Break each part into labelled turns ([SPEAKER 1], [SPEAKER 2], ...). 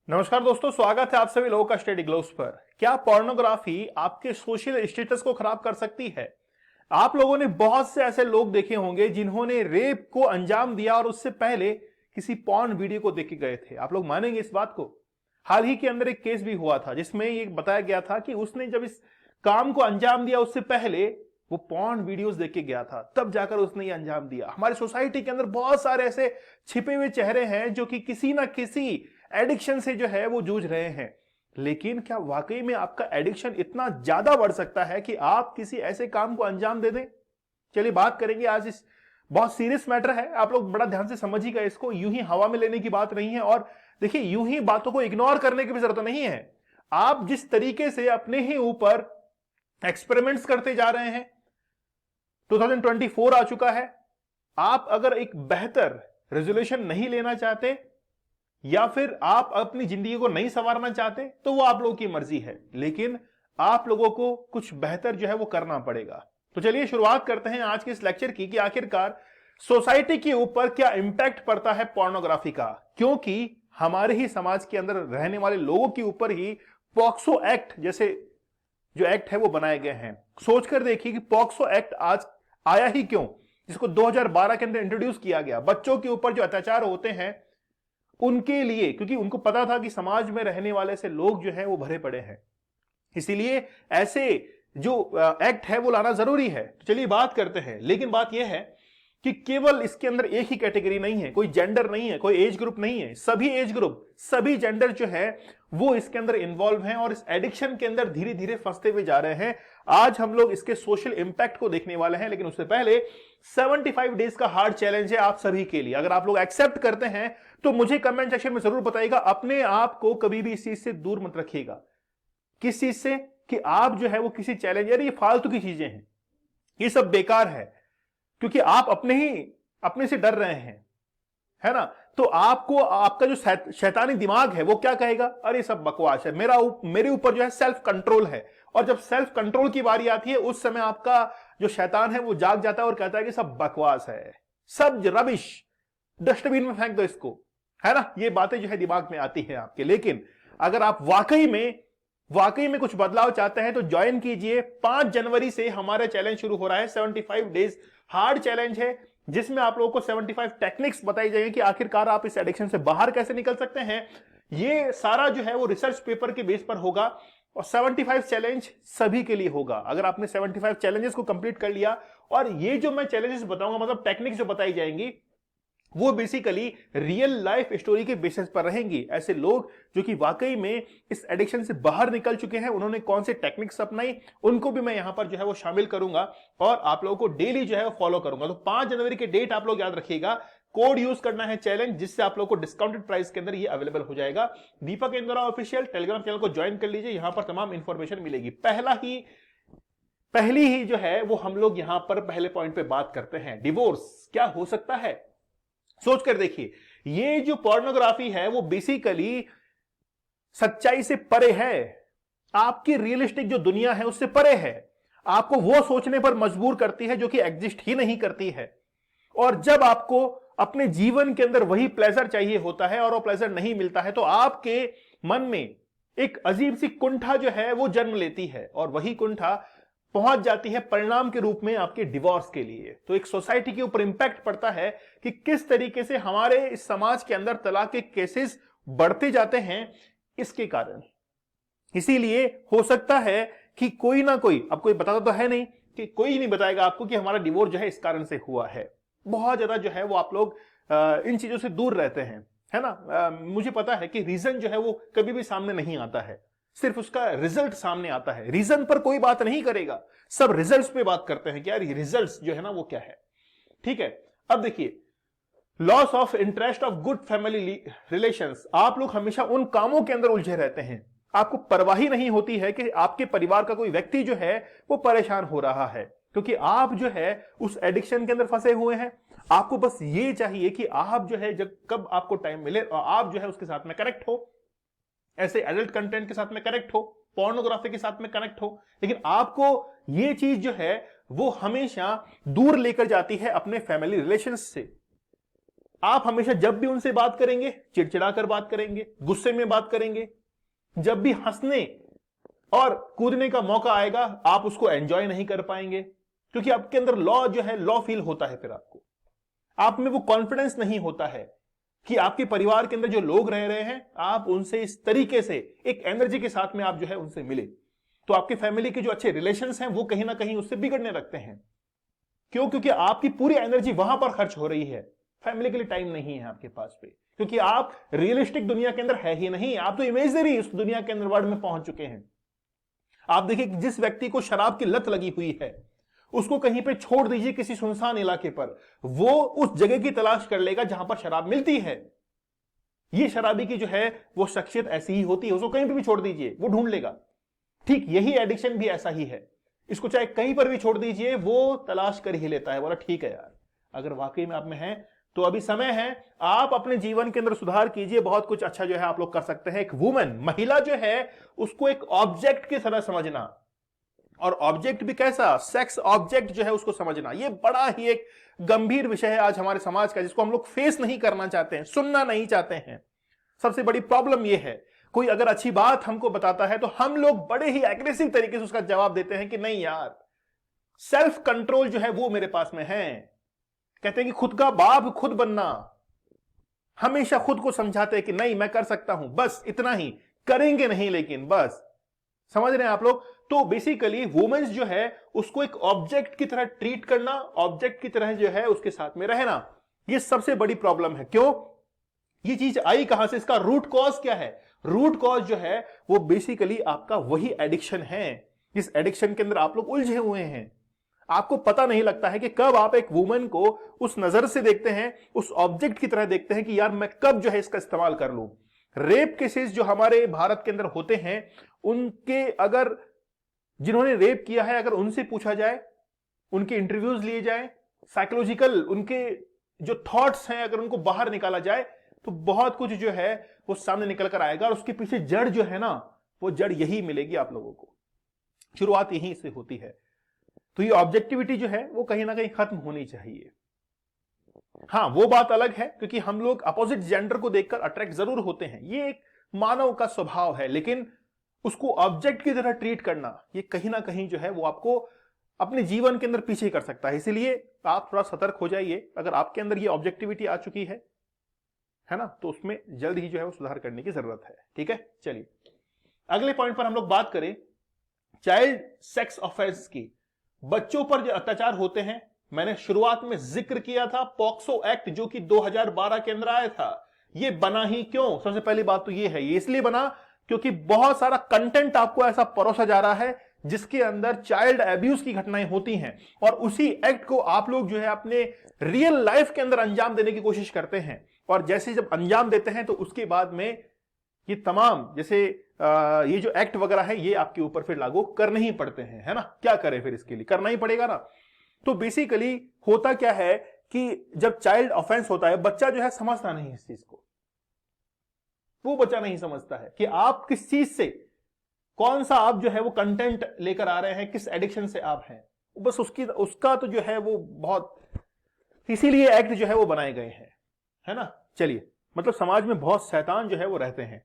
[SPEAKER 1] नमस्कार दोस्तों, स्वागत है आप सभी लोगों का स्टडी ग्लोब्स पर। क्या पोर्नोग्राफी आपके सोशल स्टेटस को खराब कर सकती है? आप लोगों ने बहुत से ऐसे लोग देखे होंगे जिन्होंने रेप को अंजाम दिया और उससे पहले किसी पॉर्न वीडियो को देख के गए थे। आप लोग मानेंगे इस बात को? हाल ही के अंदर एक केस भी हुआ था जिसमें ये बताया गया था कि उसने जब इस काम को अंजाम दिया उससे पहले वो पॉर्न वीडियोस देख के गया था, तब जाकर उसने ये अंजाम दिया। हमारी सोसाइटी के अंदर बहुत सारे ऐसे छिपे हुए चेहरे हैं जो कि किसी ना किसी एडिक्शन से जो है वो जूझ रहे हैं। लेकिन क्या वाकई में आपका एडिक्शन इतना ज्यादा बढ़ सकता है कि आप किसी ऐसे काम को अंजाम दे दें? चलिए बात करेंगे आज इस बहुत सीरियस मैटर है, आप लोग बड़ा ध्यान से समझिएगा इसको। यूं ही हवा में लेने की बात नहीं है और देखिए यूं ही बातों को इग्नोर करने की भी जरूरत नहीं है। आप जिस तरीके से अपने ही ऊपर एक्सपेरिमेंट्स करते जा रहे हैं, 2024 आ चुका है, आप अगर एक बेहतर रेजोल्यूशन नहीं लेना चाहते या फिर आप अपनी जिंदगी को नहीं संवारना चाहते तो वो आप लोगों की मर्जी है, लेकिन आप लोगों को कुछ बेहतर जो है वो करना पड़ेगा। तो चलिए शुरुआत करते हैं आज के इस लेक्चर की कि आखिरकार सोसाइटी के ऊपर क्या इंपैक्ट पड़ता है पोर्नोग्राफी का, क्योंकि हमारे ही समाज के अंदर रहने वाले लोगों के ऊपर ही पॉक्सो एक्ट जैसे जो एक्ट है वो बनाए गए हैं। सोचकर देखिए कि पॉक्सो एक्ट आज आया ही क्यों, जिसको 2012 के अंदर इंट्रोड्यूस किया गया। बच्चों के ऊपर जो अत्याचार होते हैं उनके लिए, क्योंकि उनको पता था कि समाज में रहने वाले से लोग जो हैं वो भरे पड़े हैं, इसीलिए ऐसे जो एक्ट है वो लाना जरूरी है। तो चलिए बात करते हैं। लेकिन बात यह है कि केवल इसके अंदर एक ही कैटेगरी नहीं है, कोई जेंडर नहीं है, कोई एज ग्रुप नहीं है। सभी एज ग्रुप, सभी जेंडर जो है वो इसके अंदर इन्वॉल्व हैं और इस एडिक्शन के अंदर धीरे धीरे फंसते हुए जा रहे हैं। आज हम लोग इसके सोशल इंपैक्ट को देखने वाले हैं, लेकिन उससे पहले 75 डेज का हार्ड चैलेंज है आप सभी के लिए। अगर आप लोग एक्सेप्ट करते हैं तो मुझे कमेंट सेक्शन में जरूर बताइएगा। अपने आप को कभी भी इस चीज से दूर मत रखिएगा। किस चीज से? कि आप जो है वो किसी चैलेंज, यार ये फालतू की चीजें हैं, ये सब बेकार है, क्योंकि आप अपने से डर रहे हैं, है ना? तो आपको आपका जो शैतानी दिमाग है वो क्या कहेगा? अरे सब बकवास है, मेरे ऊपर जो है सेल्फ कंट्रोल है। और जब सेल्फ कंट्रोल की बारी आती है उस समय आपका जो शैतान है वो जाग जाता है और कहता है कि सब बकवास है, सब रबिश, डस्टबिन में फेंक दो इसको, है ना? ये बातें जो है दिमाग में आती है आपके। लेकिन अगर आप वाकई में कुछ बदलाव चाहते हैं तो ज्वाइन कीजिए। 5 जनवरी से हमारा चैलेंज शुरू हो रहा है, 75 डेज हार्ड चैलेंज है, जिसमें आप लोगों को 75 टेक्निक्स बताई जाएंगी कि आखिरकार आप इस एडिक्शन से बाहर कैसे निकल सकते हैं। ये सारा जो है वो रिसर्च पेपर के बेस पर होगा और 75 चैलेंज सभी के लिए होगा। अगर आपने 75 चैलेंजेस को कंप्लीट कर लिया, और ये जो मैं चैलेंजेस बताऊंगा, मतलब टेक्निक्स जो बताई जाएंगी, वो बेसिकली रियल लाइफ स्टोरी के बेसिस पर रहेंगी। ऐसे लोग जो कि वाकई में इस एडिक्शन से बाहर निकल चुके हैं, उन्होंने कौन से टेक्निक्स अपनाई, उनको भी मैं यहां पर जो है वो शामिल करूंगा और आप लोगों को डेली जो है वो फॉलो करूंगा। तो 5 जनवरी के डेट आप लोग याद रखिएगा। कोड यूज करना है चैलेंज, जिससे आप लोगों को डिस्काउंटेड प्राइस के अंदर ये अवेलेबल हो जाएगा। दीपक इंद्रा ऑफिशियल टेलीग्राम चैनल को ज्वाइन कर लीजिए, यहां पर तमाम इंफॉर्मेशन मिलेगी। पहली ही जो है वो हम लोग यहां पर पहले पॉइंट पे बात करते हैं, डिवोर्स क्या हो सकता है। सोच कर देखिए, ये जो पोर्नोग्राफी है वो बेसिकली सच्चाई से परे है, आपकी रियलिस्टिक जो दुनिया है उससे परे है, आपको वो सोचने पर मजबूर करती है जो कि एग्जिस्ट ही नहीं करती है। और जब आपको अपने जीवन के अंदर वही प्लेजर चाहिए होता है और वो प्लेजर नहीं मिलता है, तो आपके मन में एक अजीब सी कुंठा जो है वो जन्म लेती है और वही कुंठा पहुंच जाती है परिणाम के रूप में आपके डिवोर्स के लिए। तो एक सोसाइटी के ऊपर इंपैक्ट पड़ता है कि किस तरीके से हमारे इस समाज के अंदर तलाक के केसेस बढ़ते जाते हैं इसके कारण। इसीलिए हो सकता है कि कोई ना कोई, अब कोई बताता तो है नहीं, कि कोई नहीं बताएगा आपको कि हमारा डिवोर्स जो है इस कारण से हुआ है। बहुत ज्यादा जो है वो आप लोग इन चीजों से दूर रहते हैं, है ना? मुझे पता है कि रीजन जो है वो कभी भी सामने नहीं आता है, सिर्फ उसका रिजल्ट सामने आता है। रीजन पर कोई बात नहीं करेगा, सब रिजल्ट्स पे बात करते हैं कि यार रिजल्ट्स जो है ना वो क्या है। ठीक है, अब देखिए, loss of interest of good family relations. आप लोग हमेशा उन कामों के अंदर उलझे रहते हैं, आपको परवाह ही नहीं होती है कि आपके परिवार का कोई व्यक्ति जो है वो परेशान हो रहा है, क्योंकि आप जो है उस एडिक्शन के अंदर फंसे हुए हैं। आपको बस ये चाहिए कि आप जो है जब कब आपको टाइम मिले और आप जो है उसके साथ में कनेक्ट हो, ऐसे एडल्ट कंटेंट के साथ में कनेक्ट हो, पोर्नोग्राफी के साथ में कनेक्ट हो। लेकिन आपको ये चीज जो है वो हमेशा दूर लेकर जाती है अपने फैमिली रिलेशंस से। आप हमेशा जब भी उनसे बात करेंगे चिड़चिड़ा कर बात करेंगे, गुस्से में बात करेंगे। जब भी हंसने और कूदने का मौका आएगा आप उसको एंजॉय नहीं कर पाएंगे, क्योंकि आपके अंदर लॉ जो है लॉ फील होता है। फिर आपको आप में वो कॉन्फिडेंस नहीं होता है कि आपके परिवार के अंदर जो लोग रह रहे हैं आप उनसे इस तरीके से एक एनर्जी के साथ में आप जो है उनसे मिले, तो आपके फैमिली के जो अच्छे रिलेशंस हैं वो कहीं ना कहीं उससे बिगड़ने लगते हैं। क्यों? क्योंकि आपकी पूरी एनर्जी वहां पर खर्च हो रही है, फैमिली के लिए टाइम नहीं है आपके पास पे, क्योंकि आप रियलिस्टिक दुनिया के अंदर है ही नहीं, आप तो इमेजिनरी उस दुनिया के अंदर वर्ल्ड में पहुंच चुके हैं। आप देखिए कि जिस व्यक्ति को शराब की लत लगी हुई है उसको कहीं पे छोड़ दीजिए किसी सुनसान इलाके पर, वो उस जगह की तलाश कर लेगा जहां पर शराब मिलती है। ये शराबी की जो है वो शख्सियत ऐसी ही होती है, उसको कहीं पे भी छोड़ दीजिए वो ढूंढ लेगा। ठीक यही एडिक्शन भी ऐसा ही है, इसको चाहे कहीं पर भी छोड़ दीजिए वो तलाश कर ही लेता है। बोला ठीक है यार, अगर वाकई में आप में है तो अभी समय है, आप अपने जीवन के अंदर सुधार कीजिए, बहुत कुछ अच्छा जो है आप लोग कर सकते हैं। एक वुमन, महिला जो है उसको एक ऑब्जेक्ट की तरह समझना, और ऑब्जेक्ट भी कैसा, सेक्स ऑब्जेक्ट जो है उसको समझना, ये बड़ा ही एक गंभीर विषय है आज हमारे समाज का, जिसको हम लोग फेस नहीं करना चाहते हैं, सुनना नहीं चाहते हैं। सबसे बड़ी प्रॉब्लम ये है, कोई अगर अच्छी बात हमको बताता है तो हम लोग बड़े ही एग्रेसिव तरीके से उसका जवाब देते हैं कि नहीं यार, सेल्फ कंट्रोल जो है वो मेरे पास में है। कहते हैं कि खुद का बाप खुद बनना, हमेशा खुद को समझाते हैं कि नहीं मैं कर सकता हूं, बस इतना ही, करेंगे नहीं लेकिन बस। समझ रहे हैं आप लोग? तो बेसिकली वुमेन्स जो है उसको एक ऑब्जेक्ट की तरह ट्रीट करना, ऑब्जेक्ट की तरह जो है उसके साथ में रहना, ये सबसे बड़ी प्रॉब्लम है। क्यों? ये चीज आई कहां से, इसका रूट कॉज क्या है? रूट कॉज जो है वो बेसिकली आपका वही एडिक्शन है, जिस एडिक्शन के अंदर आप लोग उलझे हुए हैं। आपको पता नहीं लगता है कि कब आप एक वुमन को उस नजर से देखते हैं, उस ऑब्जेक्ट की तरह देखते हैं कि यार मैं कब जो है इसका इस्तेमाल कर लूं। रेप केसेस जो हमारे भारत के अंदर होते हैं, उनके अगर जिन्होंने रेप किया है अगर उनसे पूछा जाए, उनके इंटरव्यूज लिए जाए, साइकोलॉजिकल उनके जो थॉट्स हैं अगर उनको बाहर निकाला जाए तो बहुत कुछ जो है वो सामने निकल कर आएगा, और उसके पीछे जड़ जो है ना, वो जड़ यही मिलेगी आप लोगों को, शुरुआत यहीं से होती है। तो ये ऑब्जेक्टिविटी जो है वो कहीं ना कहीं खत्म होनी चाहिए। हां, वो बात अलग है क्योंकि हम लोग अपोजिट जेंडर को देखकर अट्रैक्ट जरूर होते हैं, ये एक मानव का स्वभाव है, लेकिन उसको ऑब्जेक्ट की तरह ट्रीट करना ये कहीं ना कहीं जो है वो आपको अपने जीवन के अंदर पीछे कर सकता है। इसीलिए आप थोड़ा सतर्क हो जाइए। अगर आपके अंदर ये ऑब्जेक्टिविटी आ चुकी है ना, तो उसमें जल्द ही जो है वो सुधार करने की जरूरत है। ठीक है, चलिए अगले पॉइंट पर हम लोग बात करें चाइल्ड सेक्स ऑफेंस की। बच्चों पर जो अत्याचार होते हैं, मैंने शुरुआत में जिक्र किया था पॉक्सो एक्ट जो कि 2012 के अंदर आया था। ये बना ही क्यों? सबसे पहली बात तो ये है, ये इसलिए बना क्योंकि बहुत सारा कंटेंट आपको ऐसा परोसा जा रहा है जिसके अंदर चाइल्ड एब्यूज की घटनाएं होती हैं, और उसी एक्ट को आप लोग जो है अपने रियल लाइफ के अंदर अंजाम देने की कोशिश करते हैं, और जैसे जब अंजाम देते हैं तो उसके बाद में ये तमाम जैसे ये जो एक्ट वगैरह है ये आपके ऊपर फिर लागू करने ही पड़ते हैं, है ना। क्या करें फिर, इसके लिए करना ही पड़ेगा ना। तो बेसिकली होता क्या है कि जब चाइल्ड ऑफेंस होता है, बच्चा जो है समझता नहीं इस चीज को, वो बच्चा नहीं समझता है कि आप किस चीज से, कौन सा आप जो है वो कंटेंट लेकर आ रहे हैं, किस एडिक्शन से आप हैं, बस उसका तो जो है वो बहुत, इसीलिए एक्ट जो है वो बनाए गए हैं, है ना। चलिए, मतलब समाज में बहुत शैतान जो है वो रहते हैं,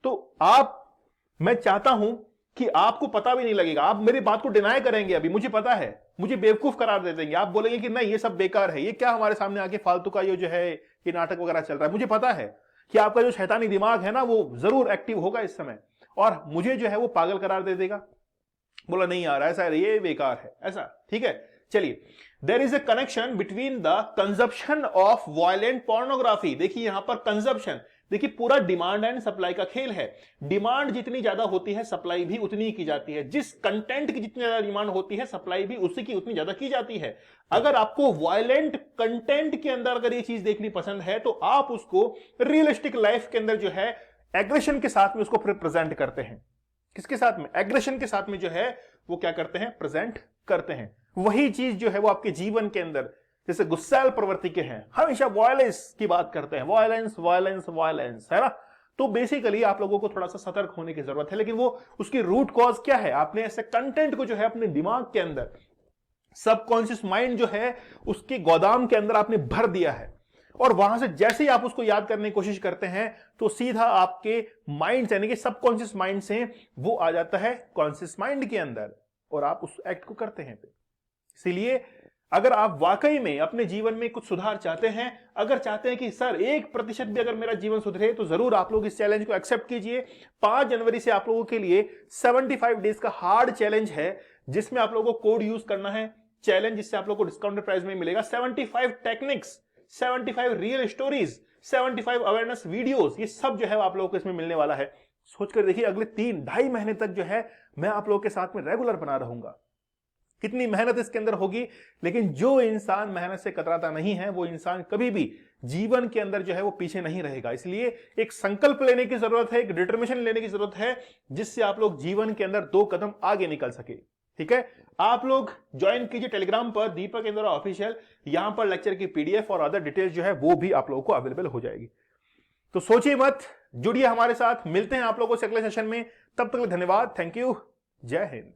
[SPEAKER 1] तो मैं चाहता हूं कि आपको पता भी नहीं लगेगा, आप मेरी बात को डिनाई करेंगे, अभी मुझे पता है, मुझे बेवकूफ करार दे देंगे, आप बोलेंगे कि नहीं ये सब बेकार है, ये क्या हमारे सामने आके फालतू का ये जो है ये नाटक वगैरह चल रहा है। मुझे पता है कि आपका जो शैतानी दिमाग है ना वो जरूर एक्टिव होगा इस समय, और मुझे जो है वो पागल करार दे देगा, बोला नहीं यार ऐसा है, ये बेकार है ऐसा। ठीक है, चलिए, there is a connection between the consumption of violent pornography. देखिए यहां पर कंजप्शन, देखिए पूरा डिमांड एंड सप्लाई का खेल है। डिमांड जितनी ज्यादा होती है सप्लाई भी उतनी ही की जाती है, जिस कंटेंट की जितनी ज्यादा डिमांड होती है सप्लाई भी उसी की उतनी ज्यादा की जाती है। अगर आपको वायलेंट कंटेंट के अंदर अगर ये चीज देखनी पसंद है तो आप उसको रियलिस्टिक लाइफ के अंदर जो है एग्रेशन के साथ में उसको प्रेजेंट करते हैं। किसके साथ में? एग्रेशन के साथ में जो है वो क्या करते हैं, प्रेजेंट करते हैं। वही चीज जो है वो आपके जीवन के अंदर, जैसे गुस्सैल प्रवृत्ति के हैं, हमेशा वायलेंस की बात करते हैं, वायलेंस वायलेंस वायलेंस, है ना। तो बेसिकली आप लोगों को थोड़ा सा सतर्क होने की जरूरत है, लेकिन वो उसकी रूट कॉज क्या है? आपने ऐसे कंटेंट को जो है अपने दिमाग के अंदर, सबकॉन्शियस माइंड जो है उसके गोदाम के अंदर आपने भर दिया है, और वहां से जैसे ही आप उसको याद करने की कोशिश करते हैं तो सीधा आपके माइंड यानी कि सबकॉन्शियस माइंड से वो आ जाता है कॉन्शियस माइंड के अंदर और आप उस एक्ट को करते हैं। इसीलिए अगर आप वाकई में अपने जीवन में कुछ सुधार चाहते हैं, अगर चाहते हैं कि सर 1% भी अगर मेरा जीवन सुधरे, तो जरूर आप लोग इस चैलेंज को एक्सेप्ट कीजिए। 5 जनवरी से आप लोगों के लिए 75 डेज का हार्ड चैलेंज है, जिसमें आप लोगों को कोड यूज करना है। चैलेंज जिससे आप लोगों को डिस्काउंटेड प्राइस में मिलेगा 75 techniques, 75 real stories, 75 awareness videos, ये सब जो है आप लोगों को इसमें मिलने वाला है। सोचकर देखिए, अगले 3-2.5 महीने तक जो है मैं आप लोगों के साथ में रेगुलर बना रहूंगा। कितनी मेहनत इसके अंदर होगी, लेकिन जो इंसान मेहनत से कतराता नहीं है वो इंसान कभी भी जीवन के अंदर जो है वो पीछे नहीं रहेगा। इसलिए एक संकल्प लेने की जरूरत है, एक डिटर्मिनेशन लेने की जरूरत है, जिससे आप लोग जीवन के अंदर 2 कदम आगे निकल सके। ठीक है, आप लोग ज्वाइन कीजिए टेलीग्राम पर दीपक इंद्रा ऑफिशियल। यहां पर लेक्चर की पीडीएफ और अदर डिटेल्स जो है वो भी आप लोगों को अवेलेबल हो जाएगी। तो सोचिए मत, जुड़िए हमारे साथ। मिलते हैं आप लोगों से अगले सेशन में। तब तक धन्यवाद, थैंक यू, जय हिंद।